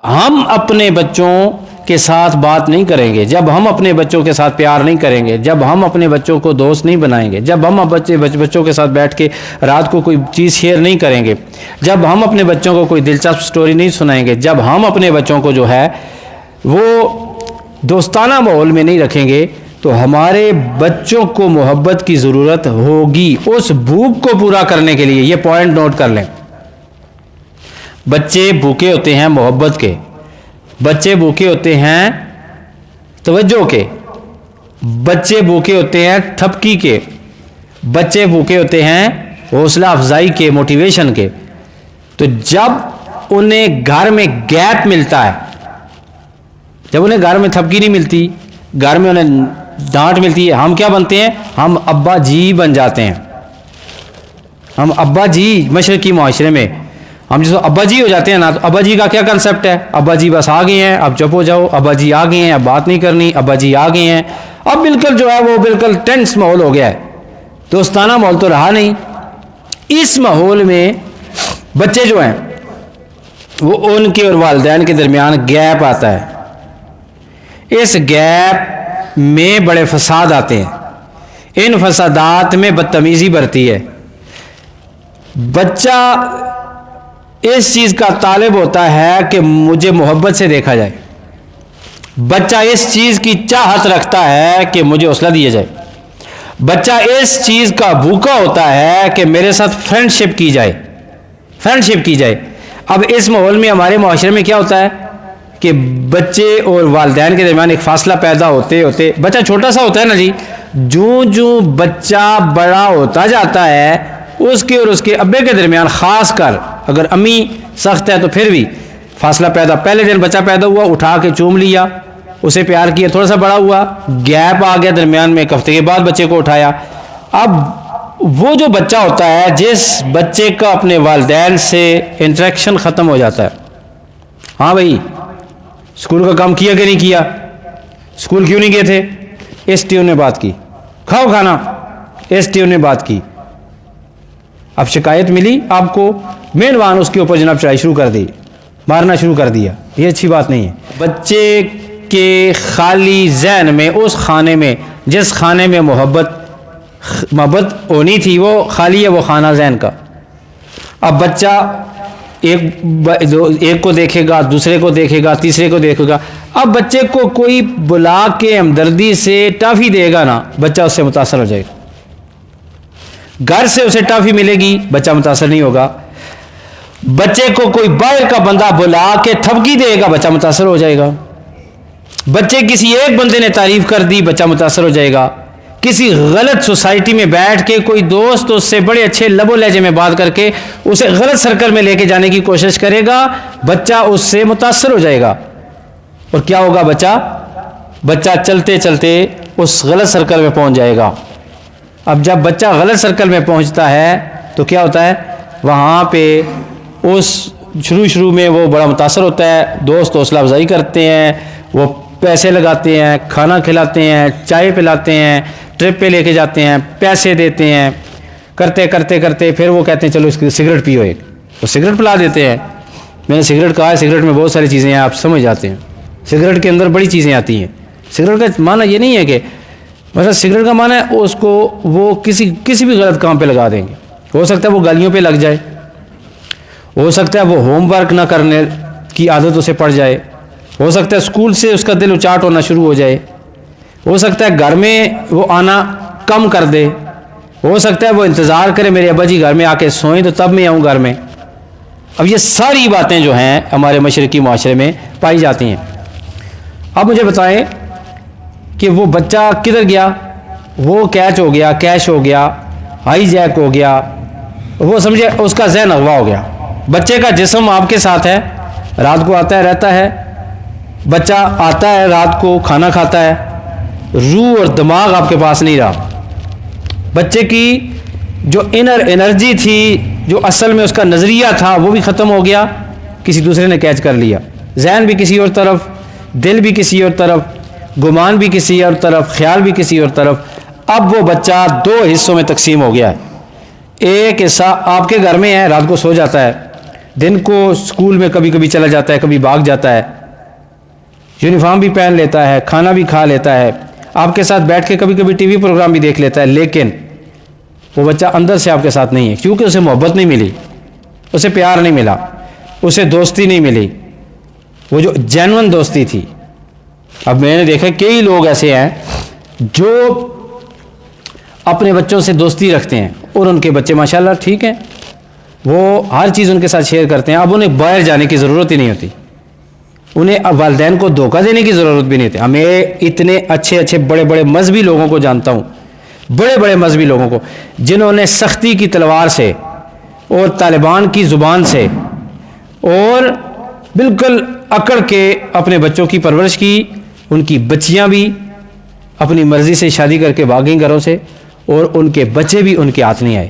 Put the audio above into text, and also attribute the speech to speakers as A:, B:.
A: हम अपने बच्चों के साथ बात नहीं करेंगे, जब हम अपने बच्चों के साथ प्यार नहीं करेंगे, जब हम अपने बच्चों को दोस्त नहीं बनाएंगे, जब हम बच्चों के साथ बैठ के रात को कोई चीज़ शेयर नहीं करेंगे, जब हम अपने बच्चों को कोई दिलचस्प स्टोरी नहीं सुनाएंगे, जब हम अपने बच्चों को जो है वो दोस्ताना माहौल में नहीं रखेंगे, तो हमारे बच्चों को मोहब्बत की ज़रूरत होगी उस भूख को पूरा करने के लिए। ये पॉइंट नोट कर लें। बच्चे भूखे होते हैं मोहब्बत के, बच्चे भूखे होते हैं तवज्जो के, बच्चे भूखे होते हैं ठपकी के, बच्चे भूखे होते हैं हौसला अफजाई के, मोटिवेशन के। तो जब उन्हें घर में गैप मिलता है, जब उन्हें घर में थपकी नहीं मिलती, घर में उन्हें डांट मिलती है, हम क्या बनते हैं? हम अब्बा जी बन जाते हैं। हम अब्बा जी मशरकी माशरे में हम जिसको अब्बा जी हो जाते हैं ना, तो अब्बा जी का क्या कंसेप्ट है? अब्बा जी बस आ गए हैं, अब चुप हो जाओ, अब्बा जी आ गए हैं, अब बात नहीं करनी, अब्बा जी आ गए हैं। अब बिल्कुल जो है वो बिल्कुल टेंस माहौल हो गया है, दोस्ताना माहौल तो रहा नहीं। इस माहौल में बच्चे जो हैं वो उनके और वालिदैन के दरमियान गैप आता है। इस गैप में बड़े फसाद आते हैं, इन फसादात में बदतमीजी बढ़ती है। बच्चा इस चीज़ का तालिब होता है कि मुझे मोहब्बत से देखा जाए, बच्चा इस चीज़ की चाहत रखता है कि मुझे हौसला दिया जाए, बच्चा इस चीज़ का भूखा होता है कि मेरे साथ फ्रेंडशिप की जाए, फ्रेंडशिप की जाए। अब इस माहौल में हमारे माशरे में क्या होता है कि बच्चे और वालिदैन के दरमियान एक फासला पैदा होते होते, बच्चा छोटा सा होता है ना जी, जो जो बच्चा बड़ा होता जाता है उसके और उसके अब्बे के दरमियान, ख़ास कर अगर अम्मी सख्त है तो फिर भी फासला पैदा। पहले दिन बच्चा पैदा हुआ, उठा के चूम लिया, उसे प्यार किया, थोड़ा सा बड़ा हुआ, गैप आ गया दरमियान में, एक हफ्ते के बाद बच्चे को उठाया। अब वो जो बच्चा होता है, जिस बच्चे का अपने वालिदैन से इंटरेक्शन ख़त्म हो जाता है, हाँ भाई स्कूल का काम किया कि नहीं किया, स्कूल क्यों नहीं गए थे, इस ट्यून ने बात की, खाओ खाना, इस ट्यून ने बात की। अब शिकायत मिली आपको, मेहमान उसके ऊपर जनाब चढ़ाई शुरू कर दी, मारना शुरू कर दिया, ये अच्छी बात नहीं है। बच्चे के खाली जहन में, उस खाने में जिस खाने में मोहब्बत होनी थी, वो खाली है, वो खाना जहन का। अब बच्चा एक को देखेगा, दूसरे को देखेगा, तीसरे को देखेगा। अब बच्चे को कोई बुला के हमदर्दी से टॉफ़ी देगा ना, बच्चा उससे मुतासर हो जाएगा। घर से उसे टॉफ़ी मिलेगी, बच्चा मुतासर नहीं होगा। बच्चे को कोई बाहर का बंदा बुला के थपकी देगा, बच्चा मुतासर हो जाएगा। बच्चे किसी एक बंदे ने तारीफ कर दी, बच्चा मुतासर हो जाएगा। किसी गलत सोसाइटी में बैठ के कोई दोस्त उससे बड़े अच्छे लबो लहजे में बात करके उसे गलत सर्कल में लेके जाने की कोशिश करेगा, बच्चा उससे मुतासर हो जाएगा। और क्या होगा? बच्चा चलते चलते उस गलत सर्कल में पहुंच जाएगा। अब जब बच्चा गलत सर्कल में पहुंचता है तो क्या होता है? वहाँ पे उस शुरू में वो बड़ा मुतासर होता है, दोस्त हौसला अफजाई करते हैं, वो पैसे लगाते हैं, खाना खिलाते हैं, चाय पिलाते हैं, ट्रिप पे लेके जाते हैं, पैसे देते हैं, करते करते करते फिर वो कहते हैं चलो इसकी सिगरेट पियो, एक तो सिगरेट पिला देते हैं। मैंने सिगरेट कहा है, सिगरेट में बहुत सारी चीज़ें हैं, आप समझ जाते हैं। सिगरेट के अंदर बड़ी चीज़ें आती हैं। सिगरेट का माना ये नहीं है कि मतलब सिगरेट का माना है उसको वो किसी भी गलत काम पे लगा देंगे। हो सकता है वो गालियों पे लग जाए, हो सकता है वो होमवर्क ना करने की आदत उसे पड़ जाए, हो सकता है स्कूल से उसका दिल उचाट होना शुरू हो जाए, हो सकता है घर में वो आना कम कर दे, हो सकता है वो इंतज़ार करे मेरे अब्बा जी घर में आके सोएं तो तब मैं आऊँ घर में। अब ये सारी बातें जो हैं हमारे मशरकी माशरे में पाई जाती हैं। अब मुझे बताएं कि वो बच्चा किधर गया? वो कैच हो गया, कैश हो गया, हाई जैक हो गया, वो समझे उसका ज़हन अगवा हो गया। बच्चे का जिस्म आपके साथ है, रात को आता है रहता है, बच्चा आता है रात को खाना खाता है, रूह और दिमाग आपके पास नहीं रहा। बच्चे की जो इनर एनर्जी थी, जो असल में उसका नज़रिया था, वो भी ख़त्म हो गया, किसी दूसरे ने कैच कर लिया। जहन भी किसी और तरफ, दिल भी किसी और तरफ, गुमान भी किसी और तरफ, ख्याल भी किसी और तरफ। अब वो बच्चा दो हिस्सों में तकसीम हो गया है। एक हिस्सा आपके घर में है, रात को सो जाता है, दिन को स्कूल में कभी कभी चला जाता है, कभी भाग जाता है, यूनिफॉर्म भी पहन लेता है, खाना भी खा लेता है, आपके साथ बैठ के कभी कभी टीवी प्रोग्राम भी देख लेता है, लेकिन वो बच्चा अंदर से आपके साथ नहीं है, क्योंकि उसे मोहब्बत नहीं मिली, उसे प्यार नहीं मिला, उसे दोस्ती नहीं मिली, वो जो जेन्युइन दोस्ती थी। अब मैंने देखा कई लोग ऐसे हैं जो अपने बच्चों से दोस्ती रखते हैं और उनके बच्चे माशाल्लाह ठीक हैं, वो हर चीज़ उनके साथ शेयर करते हैं। अब उन्हें बाहर जाने की ज़रूरत ही नहीं होती, उन्हें अब वालिदैन को धोखा देने की ज़रूरत भी नहीं होती। हमें इतने अच्छे अच्छे बड़े बड़े मजहबी लोगों को जानता हूँ, बड़े बड़े मजहबी लोगों को, जिन्होंने सख्ती की तलवार से और तालिबान की ज़ुबान से और बिल्कुल अकड़ के अपने बच्चों की परवरिश की। उनकी बच्चियाँ भी अपनी मर्ज़ी से शादी करके भाग गईं घरों से और उनके बच्चे भी उनके हाथ नहीं आए।